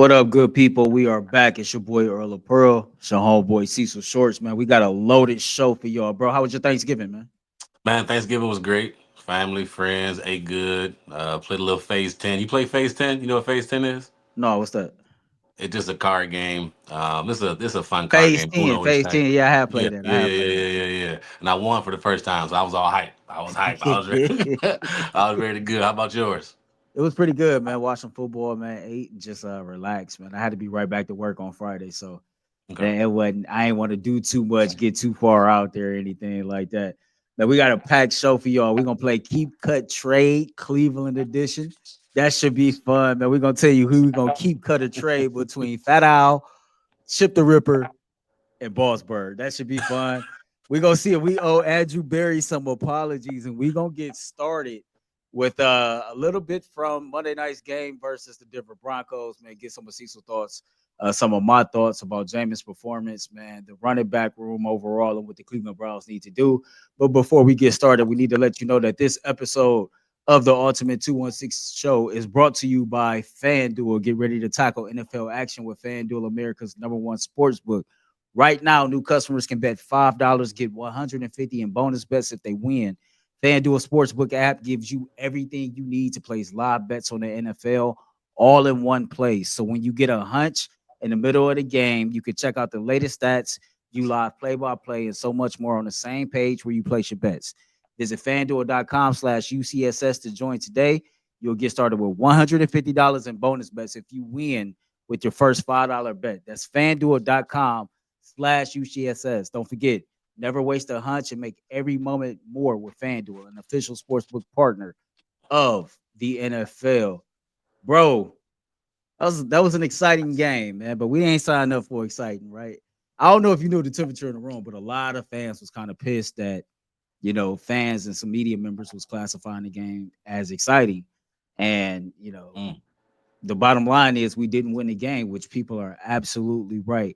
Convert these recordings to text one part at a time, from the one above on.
What up, good people? We are back. It's your boy Earl of Pearl. It's your homeboy Cecil Shorts, man. We got a loaded show for y'all, bro. How was your Thanksgiving, man? Man, Thanksgiving was great. Family, friends, ate good. Played a little Phase 10. You play Phase 10? You know what Phase 10 is? No, what's that? It's just a card game. This is a fun card Phase game. 10, Uno each Phase time. 10. Yeah, I have Yeah, played that. I yeah, have yeah, played yeah, that. yeah, yeah. And I won for the first time, so I was all hyped. I was hyped. I was ready. I was ready to good. How about yours? It was pretty good, man. Watching football, man. Ate and just relax, man. I had to be right back to work on Friday, so Okay. it wasn't. I ain't want to do too much, get too far out there, or anything like that. Now we got a packed show for y'all. We're gonna play Keep Cut Trade Cleveland edition. That should be fun, man. We're gonna tell you who we're gonna keep cut a trade between Fat Al, Chip the Ripper, and Bossberg. That should be fun. We're gonna see if we owe Andrew Berry some apologies, and we're gonna get started with a little bit from Monday night's game versus the Denver Broncos, man. Get some of Cecil's thoughts, some of my thoughts about Jameis' performance, man, the running back room overall, and what the Cleveland Browns need to do. But before we get started, we need to let you know that this episode of the Ultimate 216 show is brought to you by FanDuel. Get ready to tackle NFL action with FanDuel, America's #1 sports book. Right now, new customers can bet $5, get 150 in bonus bets if they win. FanDuel Sportsbook app gives you everything you need to place live bets on the NFL all in one place. So when you get a hunch in the middle of the game, you can check out the latest stats, you live play-by-play, and so much more on the same page where you place your bets. Visit fanduel.com/UCSS to join today. You'll get started with $150 in bonus bets if you win with your first $5 bet. That's fanduel.com/UCSS. Don't forget, never waste a hunch and make every moment more with FanDuel, an official sportsbook partner of the NFL. Bro, that was an exciting game, man. But we ain't signed up for exciting, right? I don't know if you knew the temperature in the room, but a lot of fans was kind of pissed that fans and some media members was classifying the game as exciting. And Mm. the bottom line is we didn't win the game, which people are absolutely right.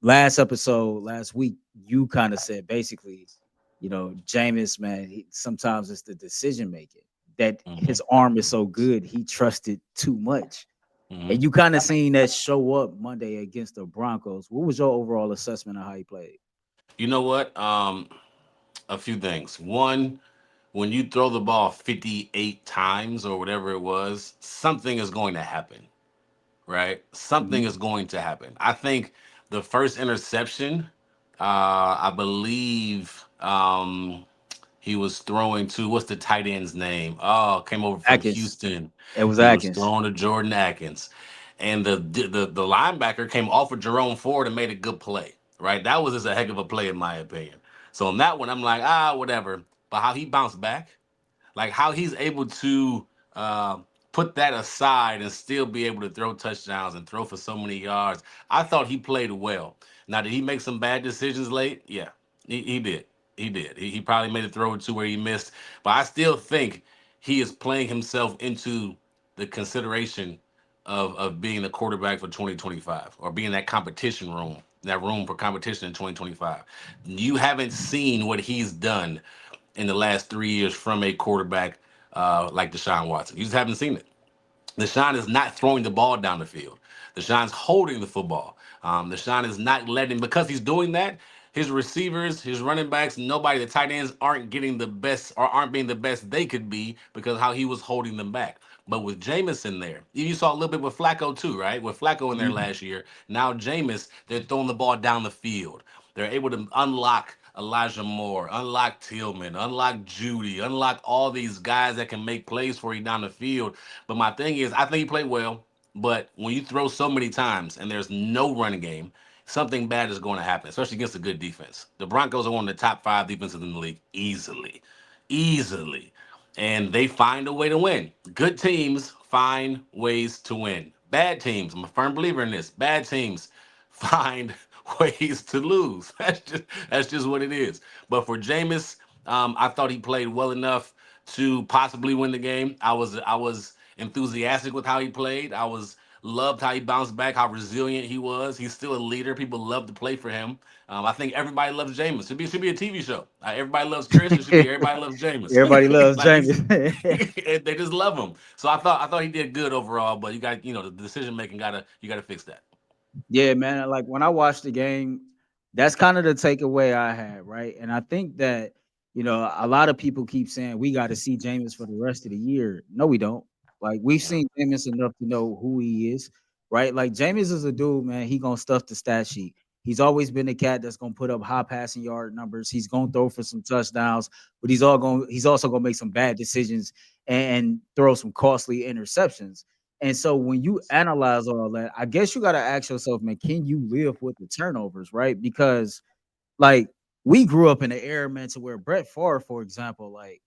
Last episode, last week, you kind of said basically, Jameis, man, sometimes it's the decision making that Hmm. his arm is so good, he trusted too much. Hmm. And you kind of seen that show up Monday against the Broncos. What was your overall assessment of how he played? You know what? A few things. One, when you throw the ball 58 times or whatever it was, something is going to happen, right? Something Mhm. is going to happen. I think the first interception, I believe he was throwing to, what's the tight end's name? Oh, came over from Atkins. Houston. It was He was Atkins. throwing to Jordan Atkins. And the linebacker came off of Jerome Ford and made a good play, right? That was just a heck of a play, in my opinion. So on that one, I'm like, whatever. But how he bounced back, like how he's able to uh, put that aside and still be able to throw touchdowns and throw for so many yards. I thought he played well. Now, did he make some bad decisions late? Yeah, he did. He did. He probably made a throw or two where he missed, but I still think he is playing himself into the consideration of being the quarterback for 2025 or being that room for competition in 2025. You haven't seen what he's done in the last 3 years from a quarterback like Deshaun Watson. You just haven't seen it. Deshaun is not throwing the ball down the field. Deshaun's holding the football. Deshaun is not letting, because he's doing that, his receivers, his running backs, nobody, the tight ends aren't getting the best or aren't being the best they could be because how he was holding them back. But with Jameis in there, you saw a little bit with Flacco too, right? With Flacco in there Mhm. last year. Now Jameis, they're throwing the ball down the field. They're able to unlock Elijah Moore, unlock Tillman, unlock Jeudy, unlock all these guys that can make plays for you down the field. But my thing is, I think he played well. But when you throw so many times and there's no running game, something bad is going to happen, especially against a good defense. The Broncos are one of the top five defenses in the league easily, easily. And they find a way to win. Good teams find ways to win. Bad teams, I'm a firm believer in this. Bad teams find ways to lose. That's just what it is. But for Jameis, I thought he played well enough to possibly win the game. I was enthusiastic with how he played. I was Loved how he bounced back, how resilient he was. He's still a leader. People love to play for him. I think everybody loves Jameis. Should be a TV show. Everybody loves Chris. It should be everybody loves Everybody Jameis. loves Like Jameis. they just love him. So I thought he did good overall. But the decision making you gotta fix that. Yeah, man. Like when I watched the game, that's kind of the takeaway I had, right? And I think that a lot of people keep saying we got to see Jameis for the rest of the year. No, we don't. Like we've Yeah. seen Jameis enough to know who he is, right? Like Jameis is a dude, man. He gonna stuff the stat sheet. He's always been the cat that's gonna put up high passing yard numbers. He's gonna throw for some touchdowns, but he's also gonna make some bad decisions and throw some costly interceptions. And so when you analyze all that, I guess you got to ask yourself, man, can you live with the turnovers, right? Because like we grew up in the era, man, to where Brett Favre, for example, like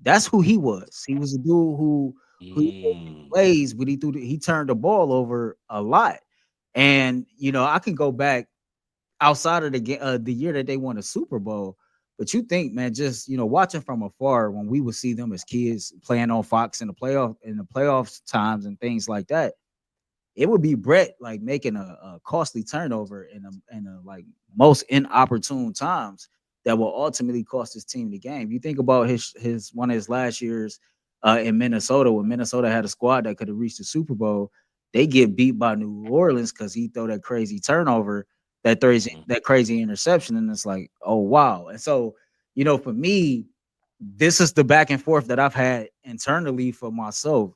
that's who he was. He was a dude who Mm. plays, but he turned the ball over a lot. And I can go back outside of the year that they won a Super Bowl. But you think, man, just watching from afar when we would see them as kids playing on Fox in the playoffs times and things like that, it would be Brett like making a costly turnover in a like most inopportune times that will ultimately cost his team the game. You think about his one of his last years in Minnesota when Minnesota had a squad that could have reached the Super Bowl. They get beat by New Orleans because he throw that crazy turnover, Mhm. that crazy interception, and it's like, oh wow. And so, for me, this is the back and forth that I've had internally for myself.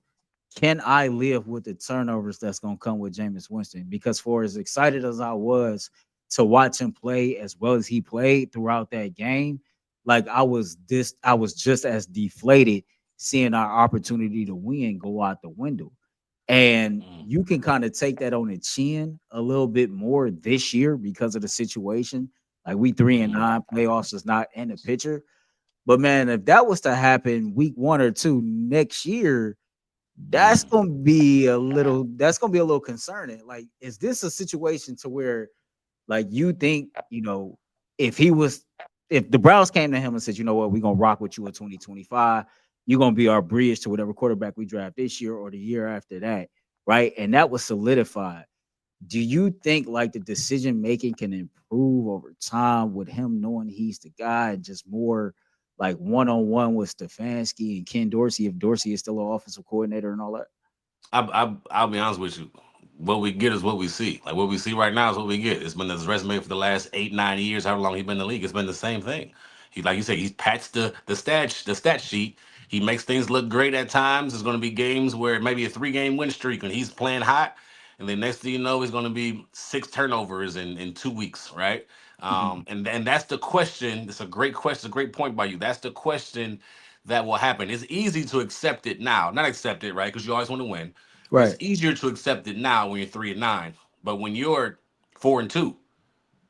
Can I live with the turnovers that's going to come with Jameis Winston? Because for as excited as I was to watch him play as well as he played throughout that game, like I was just as deflated seeing our opportunity to win go out the window. And Mm. you can kind of take that on the chin a little bit more this year because of the situation. Like we 3-9, playoffs is not in the picture. But man, if that was to happen week 1 or 2 next year, Mm. that's gonna be a little concerning. Like, is this a situation to where like you think, if he was if the Browns came to him and said, you know what, we're gonna rock with you in 2025, you're gonna be our bridge to whatever quarterback we draft this year or the year after that, right? And that was solidified. Do you think like the decision making can improve over time with him knowing he's the guy and just more like one on one with Stefanski and Ken Dorsey if Dorsey is still an offensive coordinator and all that? I'll be honest with you. What we get is what we see. Like what we see right now is what we get. It's been his resume for the last 8, 9 years, however long he's been in the league. It's been the same thing. He, like you said, he's patched the stat sheet. He makes things look great at times. There's going to be games where maybe a 3 game win streak and he's playing hot, and then next thing you know, he's going to be 6 turnovers in 2 weeks, right? Mhm. And that's the question. It's a great question, a great point by you. That's the question that will happen. It's easy to accept it now, not accept it, right? Because you always want to win, but it's Right. easier to accept it now when you're 3-9. But when you're 4-2,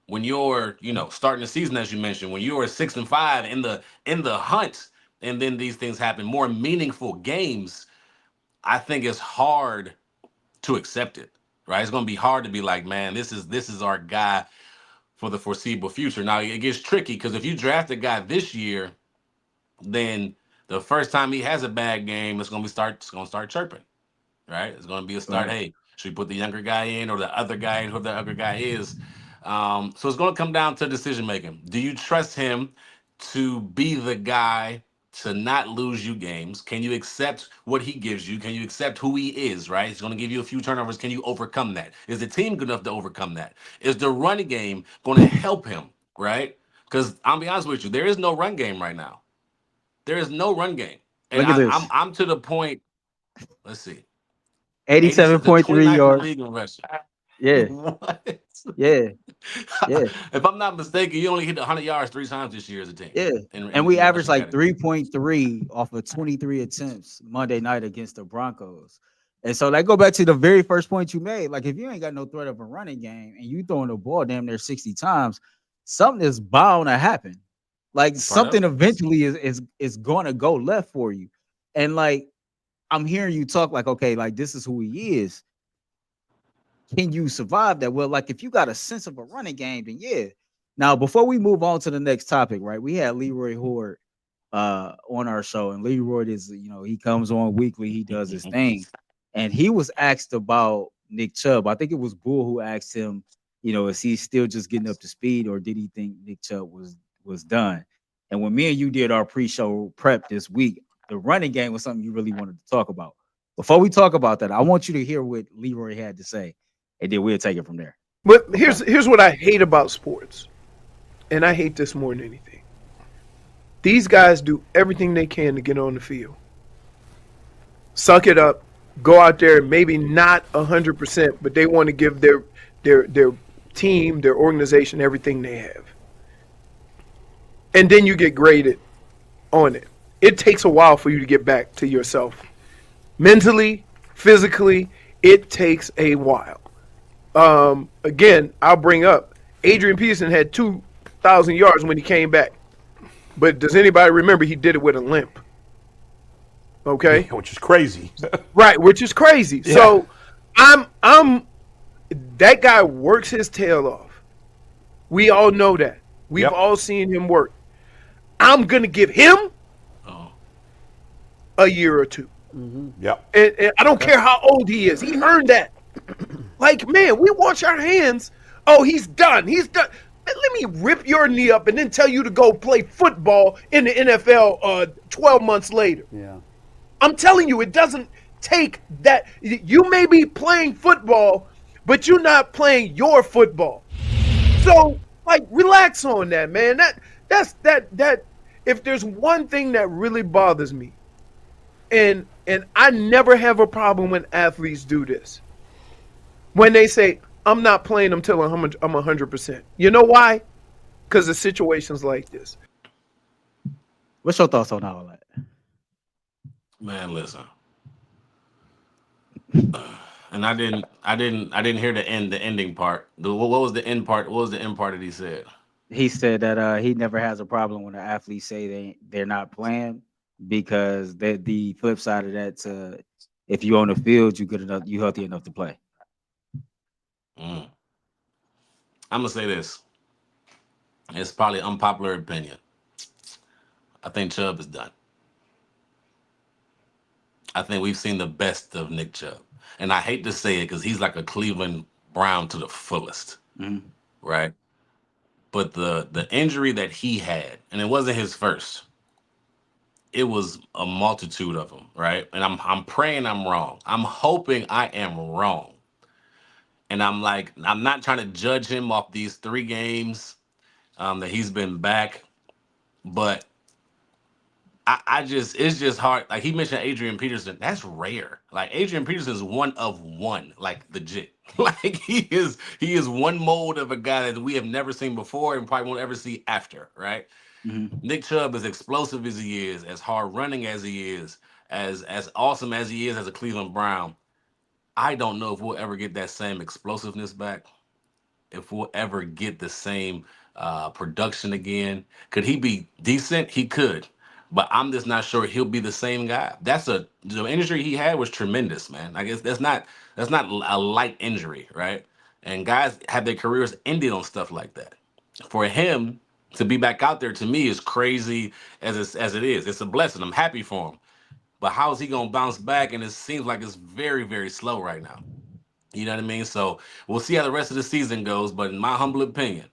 when you're starting the season as you mentioned, when you're 6-5 in the hunt, and then these things happen, more meaningful games. I think it's hard to accept it. Right? It's going to be hard to be like, man, this is our guy for the foreseeable future. Now it gets tricky because if you draft a guy this year, then the first time he has a bad game, it's gonna start chirping, right? It's going to be a start. Right. Hey, should we put the younger guy in or the other guy in, whoever the other guy is? So it's going to come down to decision making. Do you trust him to be the guy to not lose you games? Can you accept what he gives you? Can you accept who he is, right? He's going to give you a few turnovers. Can you overcome that? Is the team good enough to overcome that? Is the running game going to help him, right? Because I'll be honest with you, there is no run game right now. There is no run game. And Look at this. I'm to the point, let's see. 86 to 87.3 29th in the yards. league in rushing. Yeah. What? Yeah. Yeah. If I'm not mistaken, you only hit 100 yards 3 times this year as a team Yeah. in, And in, we in the averaged rushing like category. 3.3 off of 23 attempts Monday night against the Broncos. And so like go back to the very first point you made. Like if you ain't got no threat of a running game and you throwing the ball damn near 60 times, something is bound to happen. Like It's part of something it. eventually is gonna go left for you. And like I'm hearing you talk like, okay, like this is who he is. Can you survive that? Well, like if you got a sense of a running game, then yeah. Now, before we move on to the next topic, right? We had Leroy Horde on our show, and Leroy is, he comes on weekly, he does his thing, and he was asked about Nick Chubb. I think it was Bull who asked him, is he still just getting up to speed, or did he think Nick Chubb was done? And when me and you did our pre-show prep this week, the running game was something you really wanted to talk about. Before we talk about that, I want you to hear what Leroy had to say, and then we'll take it from there. But here's what I hate about sports, and I hate this more than anything. These guys do everything they can to get on the field. Suck it up, go out there, maybe not 100%, but they want to give their team, their organization, everything they have. And then you get graded on it. It takes a while for you to get back to yourself. Mentally, physically, it takes a while. Again, I'll bring up, Adrian Peterson had 2,000 yards when he came back. But does anybody remember he did it with a limp? Okay? Yeah, which is crazy. Right, which is crazy. Yeah. So I'm that guy works his tail off. We all know that. We've all seen him work. I'm going to give him a year or two. Mm-hmm. Yep. And I don't care how old he is. He earned that. Like, man, we wash our hands. Oh, he's done. He's done. Let me rip your knee up and then tell you to go play football in the NFL 12 months later. Yeah. I'm telling you, it doesn't take that. You may be playing football, but you're not playing your football. So, like, relax on that, man. That's if there's one thing that really bothers me, and I never have a problem when athletes do this. When they say, I'm not playing until I'm 100%. You know why? Because of situations like this. What's your thoughts on all that? Man, listen. And I didn't hear the ending part. What was the end part? What was the end part that he said? He said that he never has a problem when the athletes say they're not playing, because the flip side of that, if you're on the field, you good enough, you healthy enough to play. I'm gonna say this. It's probably unpopular opinion. I think Chubb is done. I think we've seen the best of Nick Chubb. And I hate to say it because he's like a Cleveland Brown to the fullest, right? But the injury that he had, and it wasn't his first, it was a multitude of them, right? And I'm praying I'm wrong. I'm hoping I am wrong. And I'm not trying to judge him off these 3 games that he's been back, but it's just hard. Like, he mentioned Adrian Peterson. That's rare. Like, Adrian Peterson is one of one, like, legit. Like, he is one mold of a guy that we have never seen before and probably won't ever see after, right? Mm-hmm. Nick Chubb, as explosive as he is, as hard running as he is, as awesome as he is as a Cleveland Brown, I don't know if we'll ever get that same explosiveness back, if we'll ever get the same production again. Could he be decent? He could. But I'm just not sure he'll be the same guy. The injury he had was tremendous, man. I guess that's not a light injury, right? And guys have their careers ended on stuff like that. For him to be back out there, to me, is crazy as it is. It's a blessing. I'm happy for him. But how is he going to bounce back? And it seems like it's very, very slow right now. You know what I mean? So we'll see how the rest of the season goes. But in my humble opinion,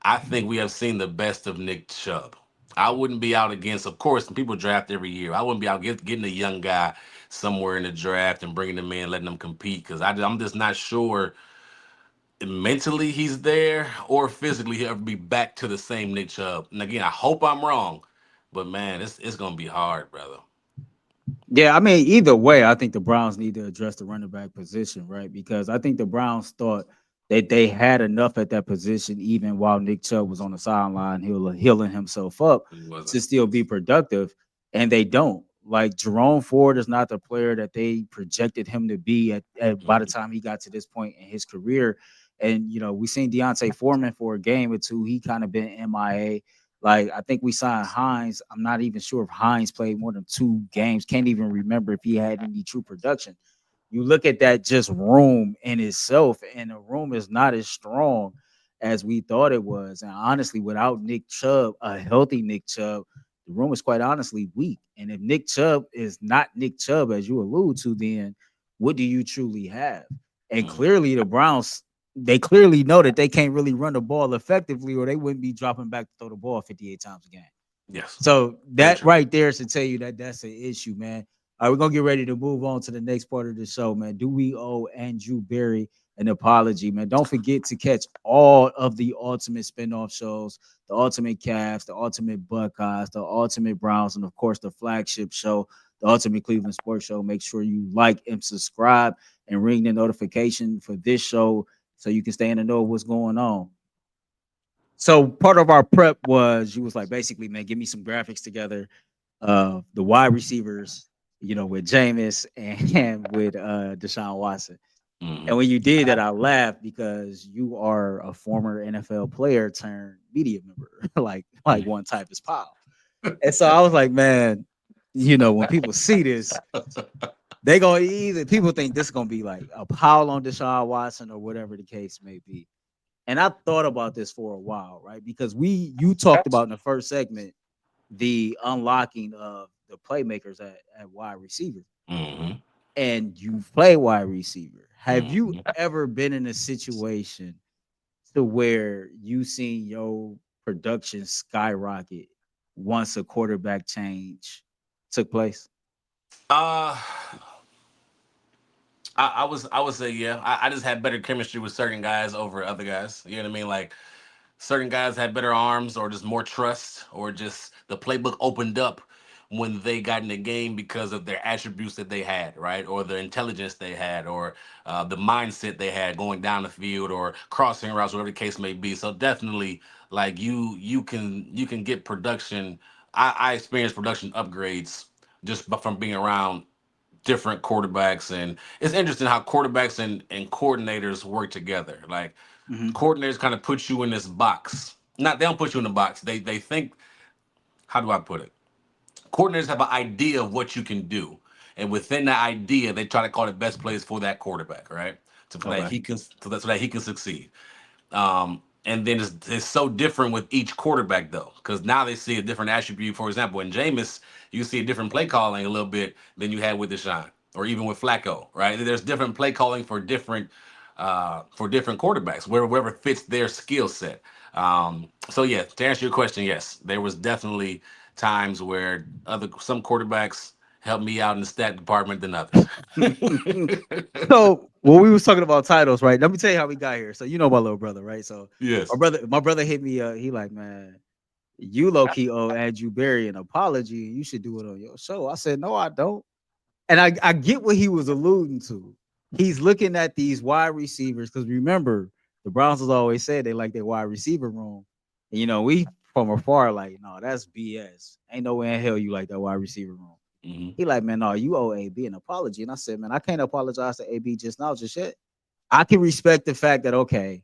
I think we have seen the best of Nick Chubb. I wouldn't be out against, of course, people draft every year. I wouldn't be out getting a young guy somewhere in the draft and bringing him in, letting him compete, because I'm just not sure mentally he's there or physically he'll ever be back to the same Nick Chubb. And again, I hope I'm wrong, but man, it's going to be hard, brother. Yeah, I mean, either way, I think the Browns need to address the running back position, right? Because I think the Browns thought that they had enough at that position, even while Nick Chubb was on the sideline, healing himself up to still be productive, and they don't. Like, Jerome Ford is not the player that they projected him to be at by the time he got to this point in his career. And, we seen Deontay Foreman for a game or two. He kind of been MIA. Like, I think we signed Hines. I'm not even sure if Hines played more than 2 games. Can't even remember if he had any true production. You look at that just room in itself, and the room is not as strong as we thought it was. And honestly, without Nick Chubb, a healthy Nick Chubb, the room is quite honestly weak. And if Nick Chubb is not Nick Chubb, as you allude to, then what do you truly have? And clearly the Browns, they clearly know that they can't really run the ball effectively, or they wouldn't be dropping back to throw the ball 58 times a game. Yes. So that right there is to tell you that that's an issue, man. All right, we're gonna get ready to move on to the next part of the show, man. Do we owe Andrew Berry an apology, man? Don't forget to catch all of the ultimate spinoff shows, the Ultimate Cavs, the Ultimate Buckeyes, the Ultimate Browns, and of course the flagship show, the Ultimate Cleveland Sports Show. Make sure you like and subscribe and ring the notification for this show so you can stay in the know of what's going on. So part of our prep was you was like, basically, man, give me some graphics together of the wide receivers, with Jameis and with Deshaun Watson. And when you did that, I laughed because you are a former NFL player turned media member, like one Tyvis Powell. And so I was like, man, when people see this, they gonna either people think this is gonna be like a Powell on Deshaun Watson or whatever the case may be. And I thought about this for a while, right? Because you talked about in the first segment the unlocking of the playmakers at wide receiver. And you play wide receiver. Have you ever been in a situation to where you seen your production skyrocket once a quarterback change took place? I would say yeah. I just had better chemistry with certain guys over other guys. You know what I mean? Like certain guys had better arms, or just more trust, or just the playbook opened up when they got in the game because of their attributes that they had, right? Or the intelligence they had, or the mindset they had going down the field, or crossing routes, whatever the case may be. So definitely, like you can get production. I experienced production upgrades just from being around different quarterbacks, and it's interesting how quarterbacks and coordinators work together. Like coordinators kind of put you in this box. Not They don't put you in the box. They think, how do I put it? Coordinators have an idea of what you can do, and within that idea, they try to call the best plays for that quarterback, right? So that he can succeed. And then it's so different with each quarterback though, because now they see a different attribute. For example, in Jameis, you see a different play calling a little bit than you had with Deshaun, or even with Flacco, right? There's different play calling for different quarterbacks, wherever fits their skill set. So yeah, to answer your question, yes, there was definitely times where some quarterbacks helped me out in the stat department than others. So when we was talking about titles, right? Let me tell you how we got here. So my little brother, right? So yes, my brother hit me up. He like, man, you low key owe Andrew Berry an apology. You should do it on your show. I said, no, I don't. And I get what he was alluding to. He's looking at these wide receivers because remember, the Browns has always said they like their wide receiver room. And we from afar like, no, that's BS. Ain't no way in hell you like that wide receiver room. He like, man, no, you owe AB an apology. And I said, man, I can't apologize to AB just yet. I can respect the fact that, okay,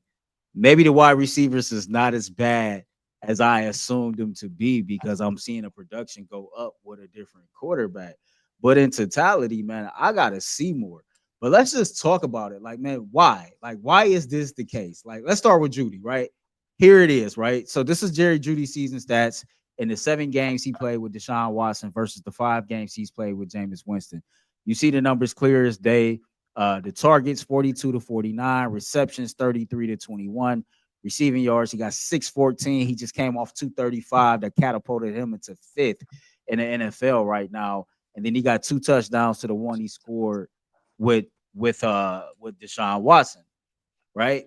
maybe the wide receivers is not as bad as I assumed them to be because I'm seeing a production go up with a different quarterback. But in totality, man, I got to see more. But let's just talk about it. Like, man, why? Like, why is this the case? Like, let's start with Jeudy, right? Here it is, right? So this is Jerry Jeudy season stats in the 7 games he played with Deshaun Watson versus the 5 games he's played with Jameis Winston. You see the numbers clear as day. The targets 42 to 49, receptions 33 to 21, receiving yards he got 614. He just came off 235 that catapulted him into 5th in the NFL right now. And then he got 2 touchdowns to the one he scored with Deshaun Watson, right?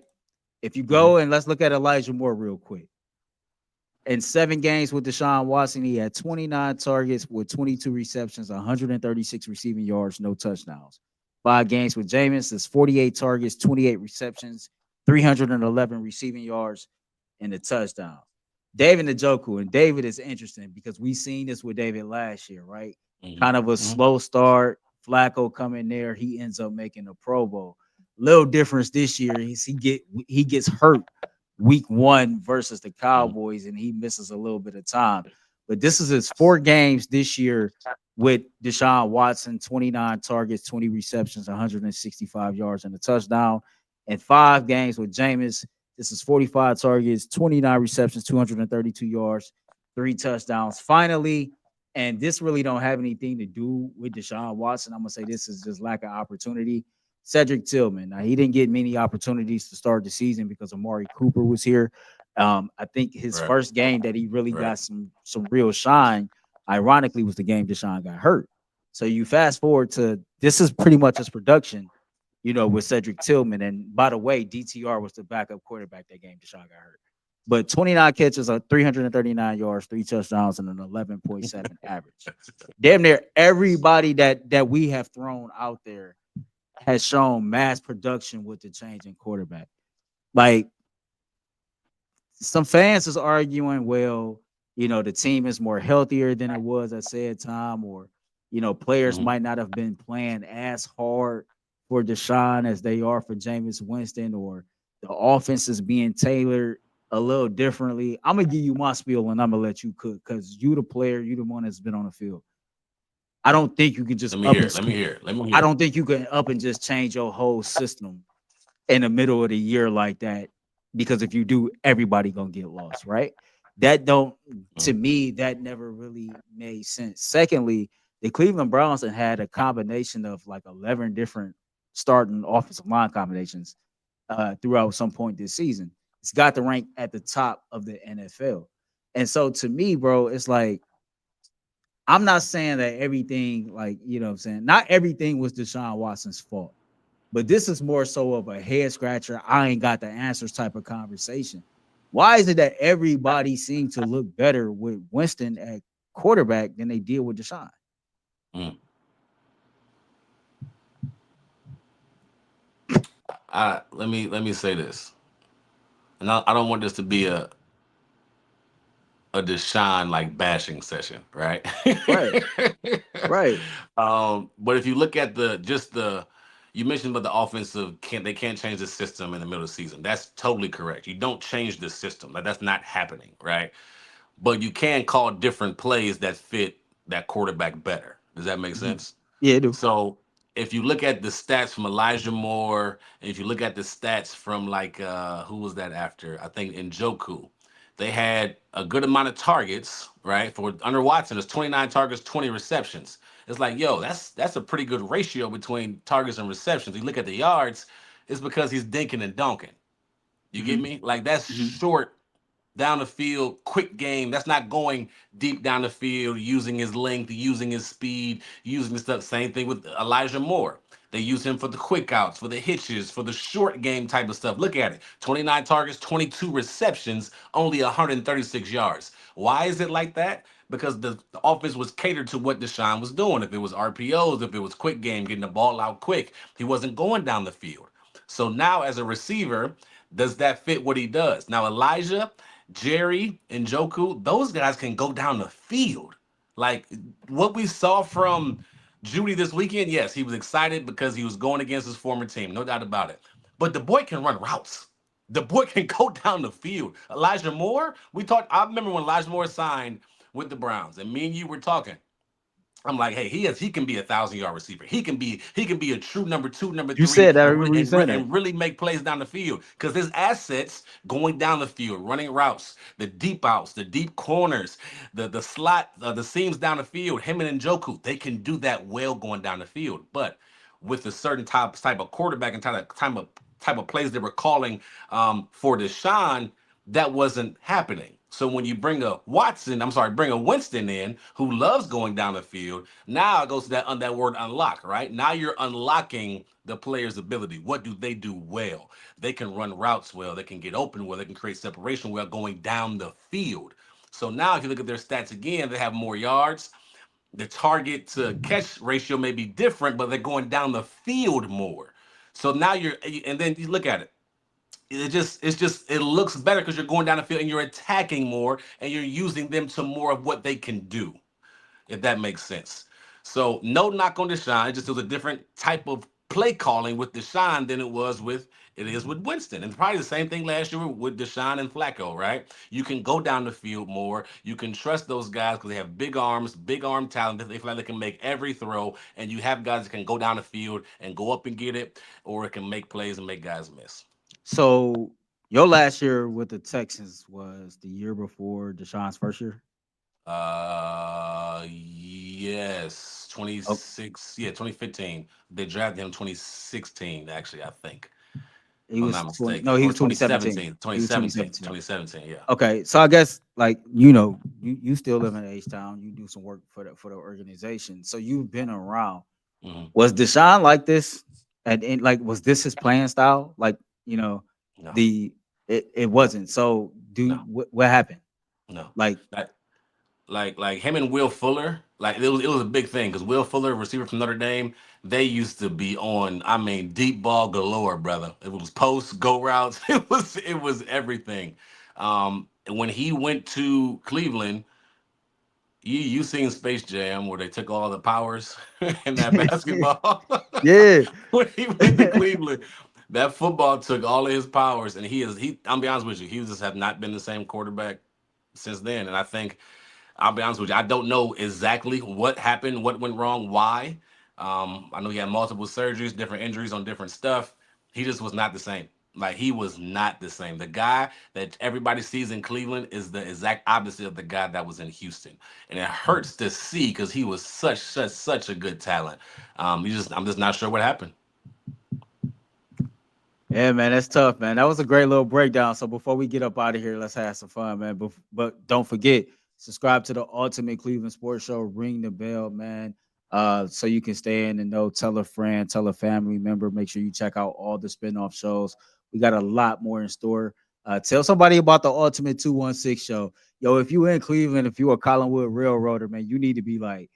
If you go and let's look at Elijah Moore real quick. In 7 games with Deshaun Watson, he had 29 targets with 22 receptions, 136 receiving yards, no touchdowns. 5 games with Jameis is 48 targets, 28 receptions, 311 receiving yards, and a touchdown. David Njoku, and David is interesting because we seen this with David last year, right? Kind of a slow start. Flacco coming there, he ends up making a Pro Bowl. Little difference this year is he gets hurt week 1 versus the Cowboys, and he misses a little bit of time. But this is his 4 games this year with Deshaun Watson, 29 targets, 20 receptions, 165 yards, and a touchdown. And 5 games with Jameis, this is 45 targets, 29 receptions, 232 yards, 3 touchdowns. Finally, and this really don't have anything to do with Deshaun Watson. I'm going to say this is just lack of opportunity. Cedric Tillman. Now he didn't get many opportunities to start the season because Amari Cooper was here. I think his Right. first game that he really Right. got some real shine, ironically, was the game Deshaun got hurt. So you fast forward to this is pretty much his production, with Cedric Tillman. And by the way, DTR was the backup quarterback that game Deshaun got hurt. But 29 catches, 339 yards, 3 touchdowns, and an 11.7 average. Damn near everybody that we have thrown out there has shown mass production with the change in quarterback. Like some fans is arguing, well, the team is more healthier than it was at said time, or players might not have been playing as hard for Deshaun as they are for Jameis Winston, or the offense is being tailored a little differently. I'm gonna give you my spiel and I'm gonna let you cook because you the player, you the one that's been on the field. I don't think you can just Let me up hear and it. Let me hear it. Let me I hear it. don't think you can up and just change your whole system in the middle of the year like that, because if you do, everybody gonna get lost, right? That don't To me, that never really made sense. Secondly, the Cleveland Browns had a combination of like 11 different starting offensive line combinations throughout some point this season. It's got the rank at the top of the NFL. And so to me, bro, it's like I'm not saying that everything, like, what I'm saying, not everything was Deshaun Watson's fault. But this is more so of a head scratcher. I ain't got the answers type of conversation. Why is it that everybody seemed to look better with Winston at quarterback than they did with Deshaun? Mm. Let me say this, and I don't want this to be a Deshaun like bashing session, right? Right, right. But if you look at you mentioned about the offensive, they can't change the system in the middle of the season. That's totally correct. You don't change the system. That's not happening, right? But you can call different plays that fit that quarterback better. Does that make Mhm. sense? Yeah, I do. So if you look at the stats from Elijah Moore, and if you look at the stats from like who was that after? I think Njoku, they had a good amount of targets, right? For under Watson, it's 29 targets, 20 receptions. It's like, yo, that's a pretty good ratio between targets and receptions. You look at the yards, it's because he's dinking and donking. You get Hmm. me? Like that's Hmm. short down the field, quick game. That's not going deep down the field, using his length, using his speed, using the stuff. Same thing with Elijah Moore. They use him for the quick outs, for the hitches, for the short game type of stuff. Look at it. 29 targets, 22 receptions, only 136 yards. Why is it like that? Because the offense was catered to what Deshaun was doing. If it was RPOs, if it was quick game, getting the ball out quick, he wasn't going down the field. So now, as a receiver, does that fit what he does? Now, Elijah, Jerry, and Joku, those guys can go down the field. Like what we saw from Jeudy this weekend, yes, he was excited because he was going against his former team, no doubt about it. But the boy can run routes. The boy can go down the field. Elijah Moore, I remember when Elijah Moore signed with the Browns, and me and you were talking. I'm like, hey, he can be 1,000-yard receiver. He can be a true number two, number You three, said that. I and remember you saying that. and really make plays down the field because his assets going down the field, running routes, the deep outs, the deep corners, the slot, the seams down the field. Him and Njoku, they can do that well going down the field. But with a certain type of quarterback and type of plays they were calling for Deshaun, that wasn't happening. So when you bring a Winston in who loves going down the field, now it goes to that word unlock, right? Now you're unlocking the player's ability. What do they do well? They can run routes well, they can get open well, they can create separation well going down the field. So now if you look at their stats again, they have more yards. The target to catch ratio may be different, but they're going down the field more. So now and then you look at it, it looks better because you're going down the field and you're attacking more and you're using them to more of what they can do, if that makes sense. So no knock on Deshaun, it just was a different type of play calling with Deshaun than it is with Winston. And probably the same thing last year with Deshaun and Flacco, right? You can go down the field more. You can trust those guys because they have big arms, big arm talent. They feel like they can make every throw. And you have guys that can go down the field and go up and get it, or it can make plays and make guys miss. So your last year with the Texans was the year before Deshaun's first year. Yes. Oh, 26, yeah, 2015. They drafted him 2016, actually, I think, he if I'm was not 20. mistaken. No, he Or was 2017. 2017, He was 2017, 2017. 2017, yeah. Okay, so I guess like you still live in H Town. You do some work for the organization, so you've been around. Hmm. Was Deshaun like this? And like, was this his playing style? Like, you know, No, the it wasn't. So, no, what happened? no. Like, That, like him and Will Fuller, like it was a big thing because Will Fuller, receiver from Notre Dame, they used to be on. I mean, deep ball galore, brother. It was post go routes. It was everything. When he went to Cleveland, you seen Space Jam where they took all the powers in that basketball. yeah, When he went to Cleveland, that football took all of his powers, and he. I'll be honest with you, he just have not been the same quarterback since then. And I think I'll be honest with you. I don't know exactly what happened, what went wrong, why. I know he had multiple surgeries, different injuries on different stuff. He just was not the same. Like he was not the same. The guy that everybody sees in Cleveland is the exact opposite of the guy that was in Houston, and it hurts to see because he was such a good talent. I'm just not sure what happened. yeah, man, that's tough, man. That was a great little breakdown. So before we get up out of here, let's have some fun, man. But don't forget, subscribe to the Ultimate Cleveland Sports Show. Ring the bell, man. So you can stay in and know. Tell a friend, tell a family member. Make sure you check out all the spinoff shows. We got a lot more in store. Tell somebody about the Ultimate 216 show. Yo, if you in Cleveland, if you a Collinwood Railroader, man, you need to be like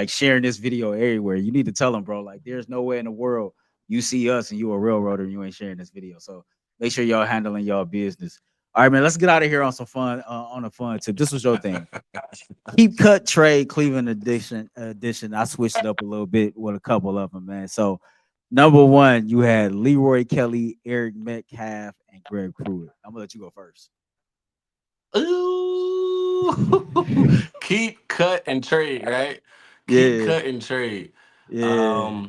sharing this video everywhere. You need to tell them, bro. Like, there's no way in the world you see us and you a railroader and you ain't sharing this video. So make sure y'all handling y'all business. All right, man. Let's get out of here on some fun. On a fun tip. This was your thing. Keep cut trade Cleveland edition. I switched it up a little bit with a couple of them, man. So number one, you had Leroy Kelly, Eric Metcalf, and Greg Pruitt. I'm gonna let you go first. Ooh, keep cut and trade, right? Keep Yeah, cut and trade. yeah.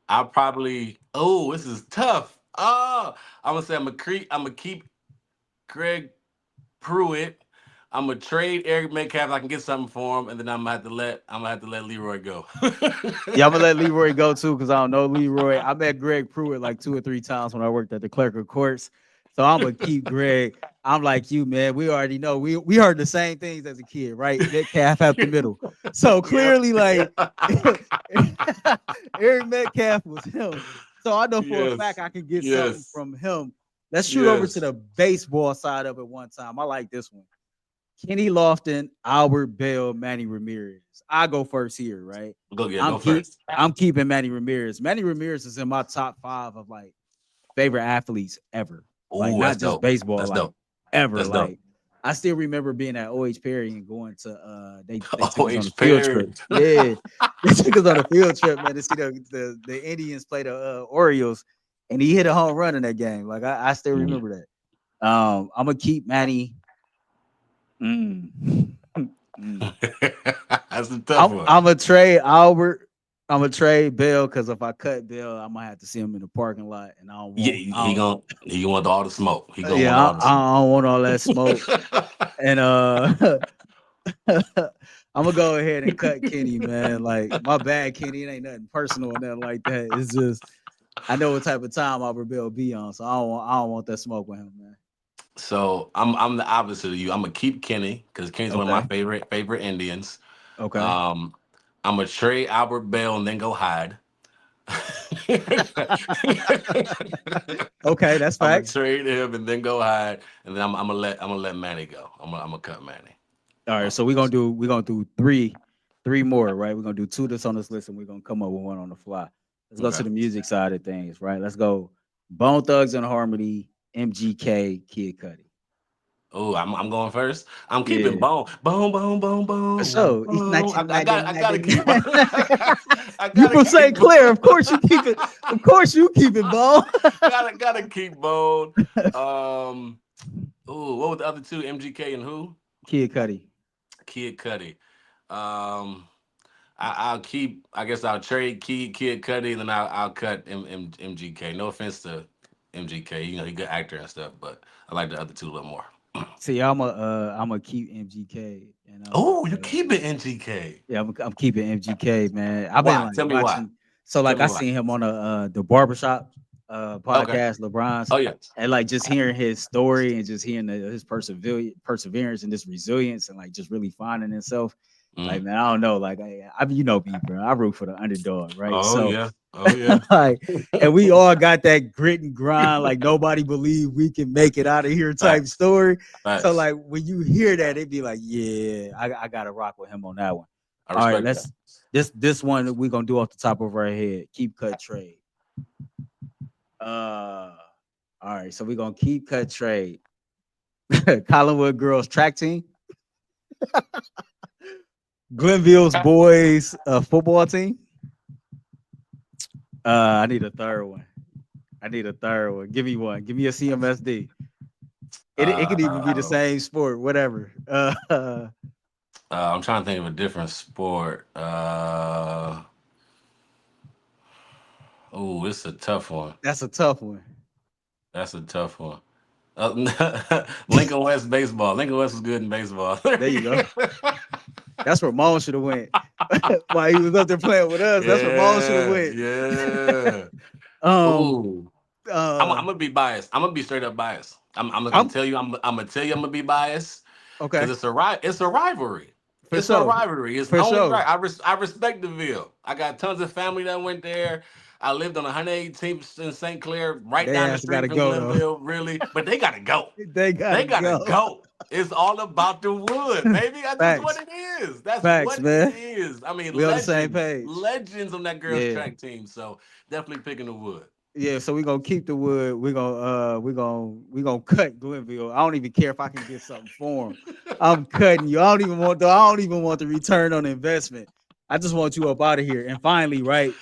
I'll probably. Oh, this is tough. Oh, I'm gonna say I'm gonna keep Greg Pruitt. I'm gonna trade Eric Metcalf. I can get something for him, and then I'm gonna have to let Leroy go. Yeah, I'm gonna let Leroy go too because I don't know Leroy. I met Greg Pruitt like 2 or 3 times when I worked at the clerk of courts. So I'm gonna keep Greg. I'm like you, man. We already know we heard the same things as a kid, right? Metcalf up the middle. So Yep. clearly, like Eric Metcalf was him. So I know for a fact Yes. I can get something Yes. from him. Let's shoot over to Yes. the baseball side of it one time. I like this one. Kenny Lofton, Albert Bell, Manny Ramirez. I go first here, right? Go first. I'm keeping Manny Ramirez. Manny Ramirez is in my top 5 of like favorite athletes ever. Like Oh, that's not just dope. baseball, That's like dope. ever. That's dope. Like I still remember being at OH Perry and going to they took Oh, us on a H. field Perry. trip. Yeah. They took us on a field trip, man, to see the Indians play the Orioles, and he hit a home run in that game. Like I still Mhm. remember that. I'm gonna keep Manny. Mm. Mm. That's a tough one. I'm gonna trade Albert. I'm gonna trade Bill because if I cut Bill, I might have to see him in the parking lot, and I don't Yeah, want. he gonna want all the smoke. He gonna want Yeah, all the smoke. I don't want all that smoke. And I'm gonna go ahead and cut Kenny, man. Like my bad, Kenny. It ain't nothing personal or nothing like that. It's just I know what type of time Albert Bill be on, so I don't want that smoke with him, man. So I'm the opposite of you. I'm gonna keep Kenny because Kenny's one of my Okay. favorite Indians. Okay. Um, I'm gonna trade Albert Bell and then go hide. Okay, that's I'm gonna facts. trade him and then go hide, and then I'm gonna let Manny go. I'm gonna cut Manny. All right, so we're gonna do three more, right? We're gonna do 2 that's on this list, and we're gonna come up with one on the fly. Let's go to Okay. the music side of things, right? Let's go Bone Thugs and Harmony, MGK, Kid Cudi. Oh, I'm going first. I'm keeping Yeah, bone, bone, bone, bone, for bone, sure. It's bone. I gotta keep. 1999. I You gotta from St. keep Clair, bone. of course you keep it. Of course you keep it, Bone. gotta keep bone. Oh, what were the other two? MGK and who? Kid Cudi. Kid Cudi. Um, I'll keep. I guess I'll trade Kid Cudi, and then I'll cut MGK. No offense to MGK, he's a good actor and stuff, but I like the other two a little more. See, I'm a keep MGK. And Oh, you keep it NGK. Yeah, I'm keeping MGK, man. I've Why? been like Tell me why. watching. So like Tell I me why. seen him on the barbershop podcast, LeBron's, Oh yeah. and like just hearing his story and just hearing his perseverance and this resilience and like just really finding himself. Like, man, I don't know. Like I you know me, bro. I root for the underdog, right? Oh So yeah. Oh yeah. like, and we all got that grit and grind, like nobody believe we can make it out of here type story. Facts. So like when you hear that, it'd be like, yeah, I gotta rock with him on that one. I All right, respect this one we're gonna do off the top of our head. Keep cut trade. All right, so we're gonna keep cut trade. Collinwood girls track team. Glenville's boys football team. I need a third one. Give me one. Give me a CMSD. It could even be the same sport, whatever. I'm trying to think of a different sport. Oh, it's a tough one. That's a tough one. Lincoln West baseball. Lincoln West was good in baseball. There you go. That's where Maul should have went. While he was up there playing with us, that's where Maul should have went. Yeah. I'm gonna be biased. I'm gonna be straight up biased. I'm gonna tell you. I'm gonna be biased. Okay. Because it's a rivalry. It's sure. a rivalry. It's For only sure. right. I respect the Ville. I got tons of family that went there. I lived on 118th in St. Clair, right down the street from Glenville, really. But they gotta go. They gotta go. It's all about the wood, baby. That's what it is. That's what it is. I mean, we're on the same page. Legends on that girls' track team. So definitely picking the wood. Yeah, so we're gonna keep the wood. We're gonna cut Glenville. I don't even care if I can get something for him. I'm cutting you. I don't even want the return on investment. I just want you up out of here. And finally, right,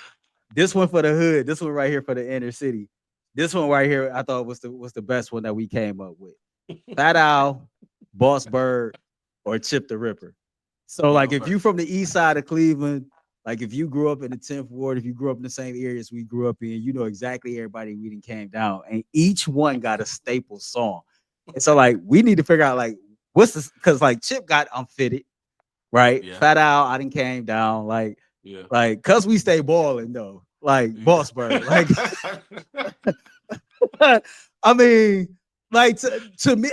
this one for the hood. This one right here for the inner city. This one right here, I thought was the best one that we came up with. Fat Al, Boss Bird, or Chip the Ripper. So like if you from the east side of Cleveland, like if you grew up in the 10th ward, if you grew up in the same areas we grew up in, you know exactly everybody we done came down, and each one got a staple song. And so like we need to figure out like what's this, because like Chip got Unfitted, right? Yeah. Fat Al, I done came down, like cause we stay balling though, like Boss Bird, like I mean, like to me,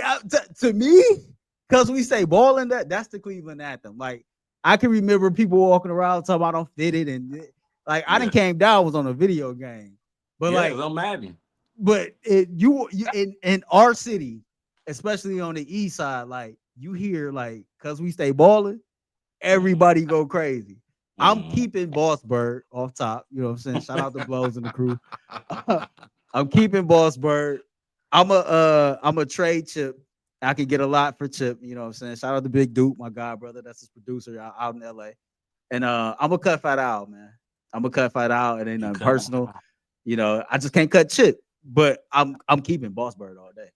cause we stay balling, that's the Cleveland anthem, like. I can remember people walking around talking about Unfitted and like I done came down was on a video game, but like I'm Madden. But you in our city, especially on the east side, like you hear like cause we stay balling, everybody go crazy. I'm keeping Boss Bird off top. You know what I'm saying? Shout out to Blows and the crew. I'm keeping Boss Bird. I'm a trade Chip. I can get a lot for Chip, you know what I'm saying? Shout out to Big Duke, my god brother. That's his producer out in LA. And I'm gonna cut Fat out, man. I'm gonna cut Fat out. It ain't nothing personal. You know, I just can't cut Chip, but I'm keeping Boss Bird all day.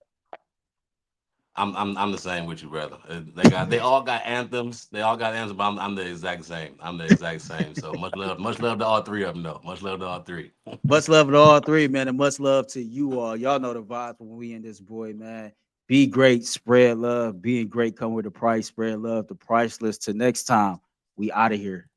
I'm the same with you, brother. They all got anthems. They all got anthems, but I'm the exact same. So much love to all three of them, though. Much love to all three. Much love to all three, man, and much love to you all. Y'all know the vibes when we in this boy, man. Be great, spread love. Being great come with a price. Spread love, the priceless. Till next time, we out of here.